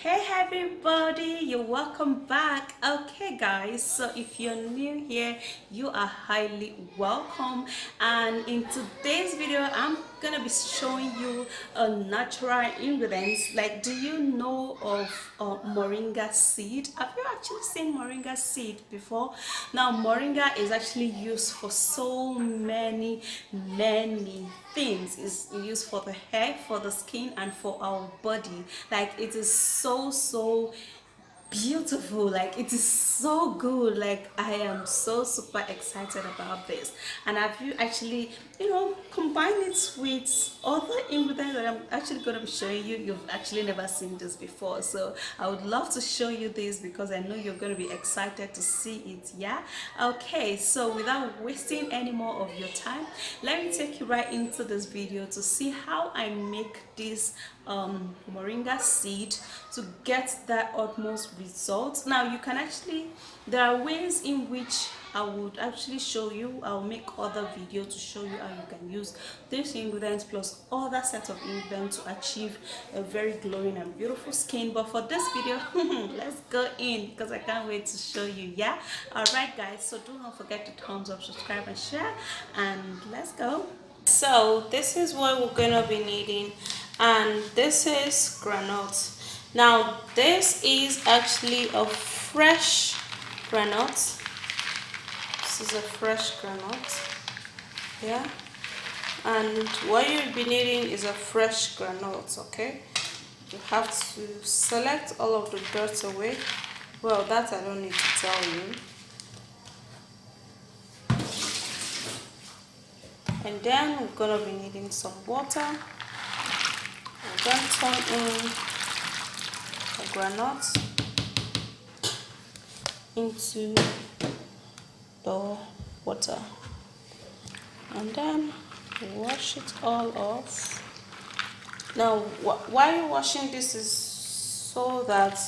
Hey everybody, you're welcome back. Okay guys, so if you're new here, you are highly welcome, and in today's video I'm gonna be showing you a natural ingredients. Like, do you know of moringa seed? Have you actually seen moringa seed before? Now moringa is actually used for so many things. Is used for the hair, for the skin, and for our body. Like, it is so beautiful. Like, it is so good. Like, I am so super excited about this. And have you actually, combined it with other ingredients that I'm actually going to be showing you? You've actually never seen this before, so I would love to show you this because I know you're going to be excited to see it. Yeah. Okay, so without wasting any more of your time, let me take you right into this video to see how I make this moringa seed to get that utmost result. Now you can actually, there are ways in which I would actually show you. I'll make other video to show you how you can use these ingredients plus other sets of ingredients to achieve a very glowing and beautiful skin. But for this video, let's go in because I can't wait to show you. Yeah. All right guys, so do not forget to thumbs up, subscribe and share, and let's go. So this is what we're gonna be needing, and this is granite. Now this is actually a fresh granite. This is a fresh granite. Yeah. And what you'll be needing is a fresh granite. Okay, you have to select all of the dirt away. Well, that I don't need to tell you. And then we're gonna be needing some water. We're going to turn in the granite into the water, and then wash it all off. Now why you're washing this is so that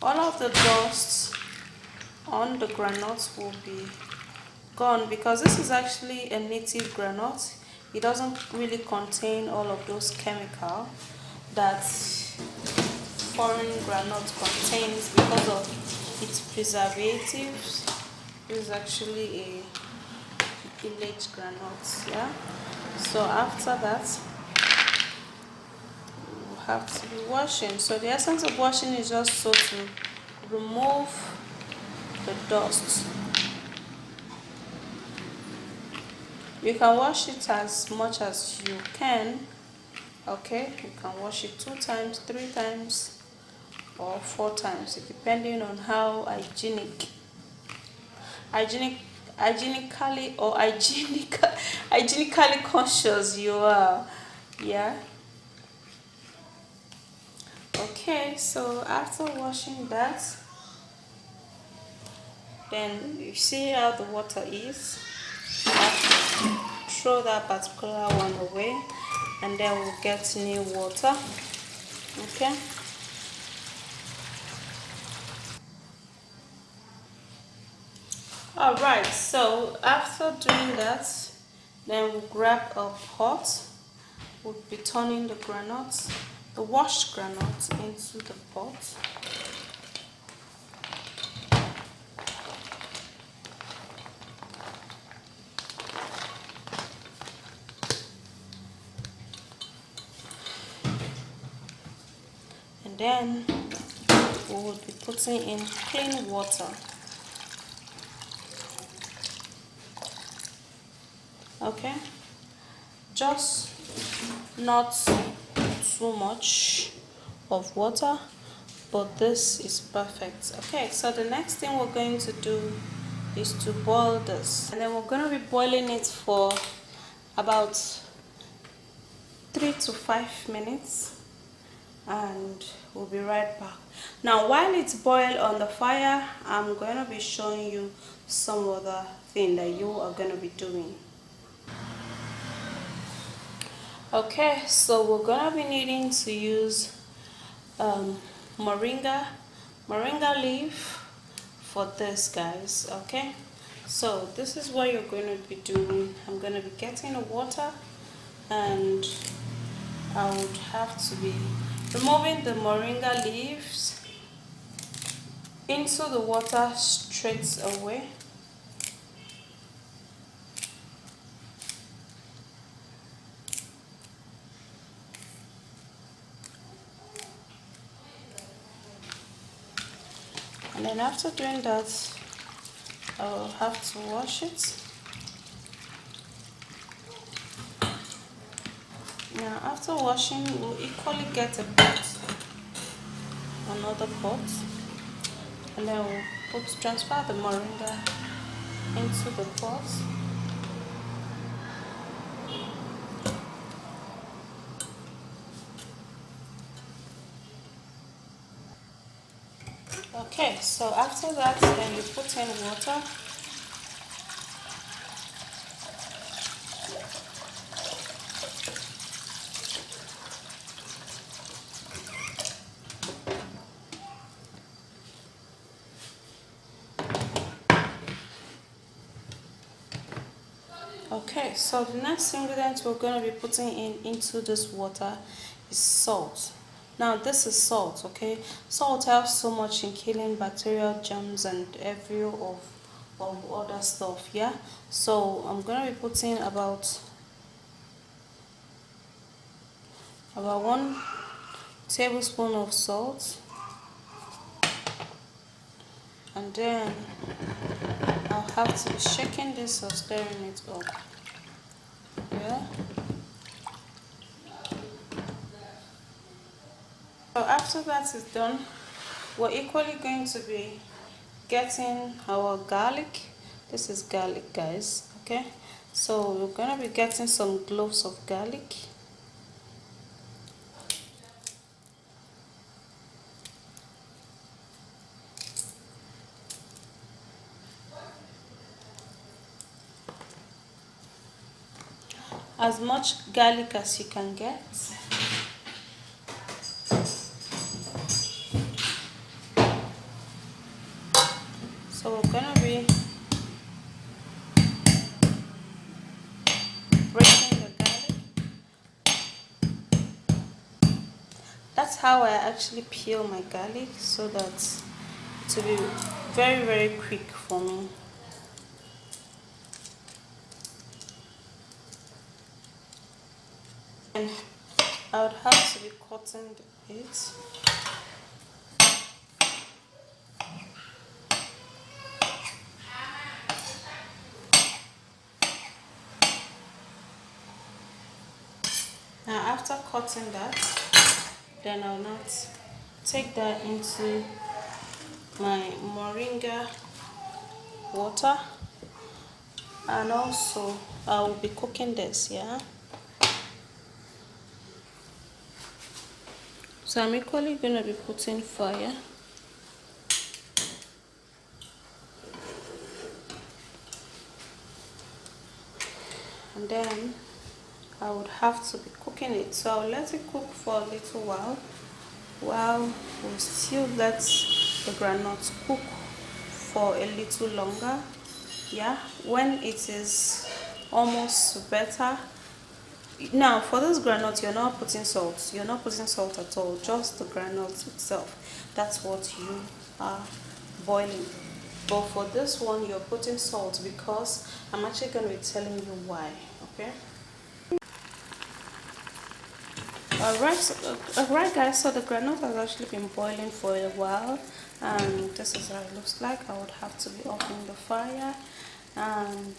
all of the dust on the granite will be gone, because this is actually a native granite. It doesn't really contain all of those chemicals that foreign granite contains because of its preservatives. This is actually a village granite. Yeah. So after that, you have to be washing. So the essence of washing is just so to remove the dust. You can wash it as much as you can. Okay, you can wash it 2 times, 3 times, or 4 times, depending on how hygienically conscious you are. Yeah. Okay, so after washing that, then you see how the water is. You have to throw that particular one away, and then we'll get new water. Okay. All right, so after doing that, then we'll grab a pot. We'll be turning the washed granite into the pot. And then we will be putting in clean water. Okay, just not too much of water, but this is perfect. Okay, so the next thing we're going to do is to boil this, and then we're going to be boiling it for about 3 to 5 minutes, and we'll be right back. Now while it's boiled on the fire, I'm going to be showing you some other thing that you are going to be doing. Okay, so we're gonna be needing to use moringa leaf for this, guys. Okay, so this is what you're going to be doing. I'm going to be getting the water, and I would have to be Removing the moringa leaves into the water straight away. And then after doing that, I will have to wash it. Now after washing, we'll equally get a pot, another pot, and then we'll transfer the moringa into the pot. Okay, so after that, then you put in water. Okay, so the next ingredient we're going to be putting into this water is salt. Now this is salt, okay? Salt helps so much in killing bacterial germs and every of other stuff, yeah? So I'm going to be putting about 1 tablespoon of salt, and then I'll have to be shaking this or stirring it up. Yeah. So after that is done, we're equally going to be getting our garlic. This is garlic, guys. Okay. So we're gonna be getting some cloves of garlic. As much garlic as you can get. So we're gonna be breaking the garlic. That's how I actually peel my garlic, so that it will be very, very quick for me. And I would have to be cutting it. Now after cutting that, then I'll not take that into my moringa water, and also I will be cooking this, yeah. So I'm equally going to be putting fire. And then I would have to be cooking it. So I'll let it cook for a little while we still let the groundnuts cook for a little longer. Yeah, when it is almost better. Now for this groundnut, you're not putting salt. You're not putting salt at all, just the groundnut itself. That's what you are boiling. But for this one, you're putting salt, because I'm actually going to be telling you why. Okay. Alright guys, so the groundnut has actually been boiling for a while, and this is how it looks like. I would have to be opening the fire, and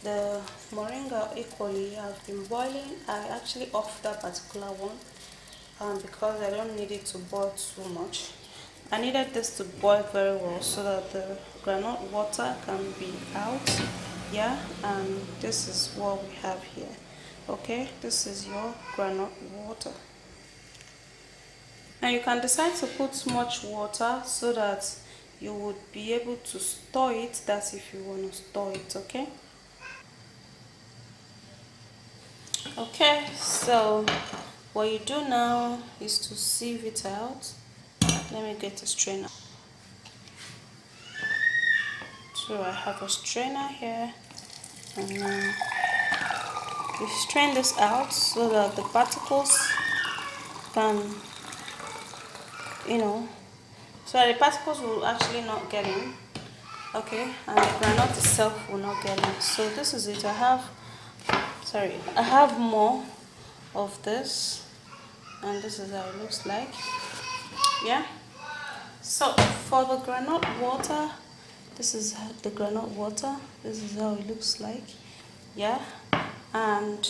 the moringa equally has been boiling. I actually off that particular one because I don't need it to boil too much. I needed this to boil very well so that the groundnut water can be out. Yeah, and this is what we have here. Okay, this is your groundnut water. Now you can decide to put much water so that you would be able to store it. That's if you want to store it. Okay. Okay, so what you do now is to sieve it out. Let me get a strainer. So I have a strainer here, and you strain this out so that the particles can you know, so that the particles will actually not get in. Okay, and the granite itself will not get in. So this is it. I have more of this, and this is how it looks like. Yeah. So for the granite water, this is the granite water. This is how it looks like. Yeah, and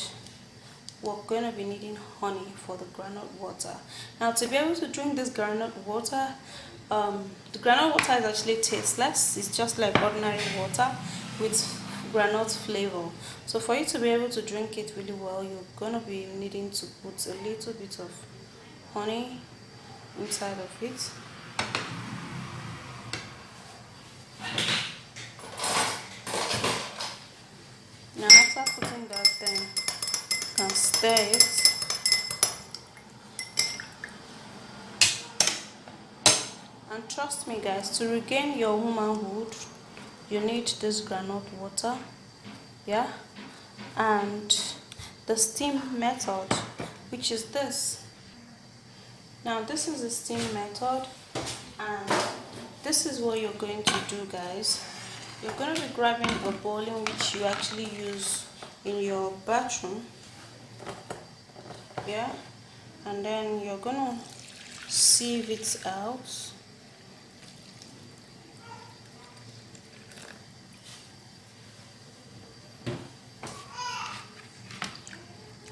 we're going to be needing honey for the granite water. Now, to be able to drink this granite water, the granite water is actually tasteless. It's just like ordinary water with granite flavor. So for you to be able to drink it really well, you're going to be needing to put a little bit of honey inside of it. Now after putting that, then you can stir it. And trust me guys, to regain your womanhood, you need this granite water. Yeah, and the steam method, which is this. Now this is the steam method, and this is what you're going to do guys. You're going to be grabbing a bowl in which you actually use in your bathroom. Yeah, and then you're going to sieve it out.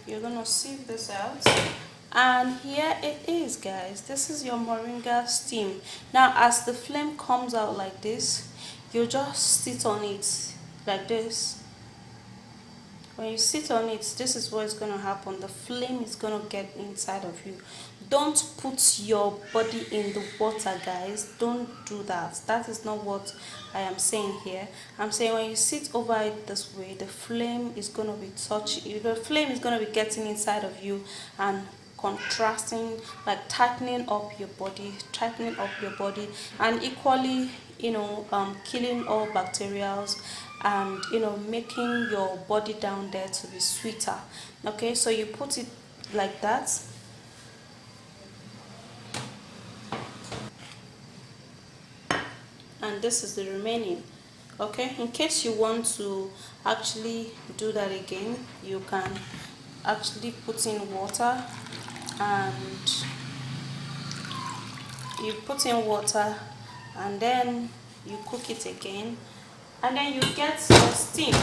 You're gonna sieve this out, and here it is guys. This is your moringa steam. Now as the flame comes out like this, you just sit on it like this. When you sit on it, this is what is going to happen. The flame is going to get inside of you. Don't put your body in the water guys. Don't do that. That is not what I am saying here. I'm saying when you sit over it this way, the flame is going to be touching. The flame is going to be getting inside of you and contrasting, like tightening up your body, and equally, killing all bacterials, and making your body down there to be sweeter. Okay, so you put it like that. And this is the remaining. Okay, in case you want to actually do that again, you can actually put in water, and you put in water, and then you cook it again, and then you get some steam.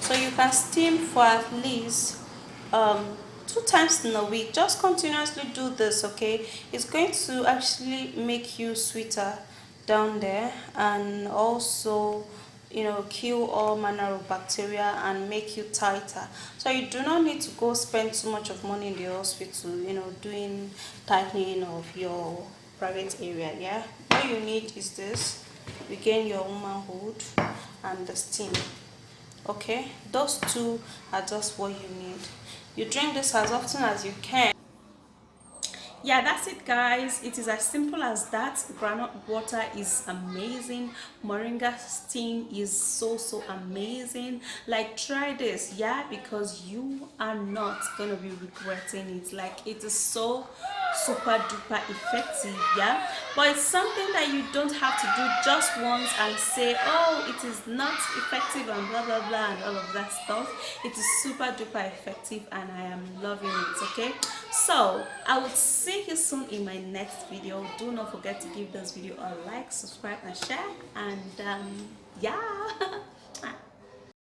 So you can steam for at least 2 times in a week. Just continuously do this. Okay, it's going to actually make you sweeter down there, and also kill all manner of bacteria and make you tighter. So you do not need to go spend too much of money in the hospital doing tightening of your private area. Yeah, what you need is this: regain your womanhood and the steam. Okay, those two are just what you need. You drink this as often as you can. Yeah, that's it guys. It is as simple as that. Groundnut water is amazing. Moringa steam is so amazing. Like, try this, yeah, because you are not gonna be regretting it. Like, it is so super duper effective. Yeah, but it's something that you don't have to do just once and say, oh, it is not effective and blah blah blah and all of that stuff. It is super duper effective, and I am loving it. Okay, so I will see you soon in my next video. Do not forget to give this video a like, subscribe and share, and yeah.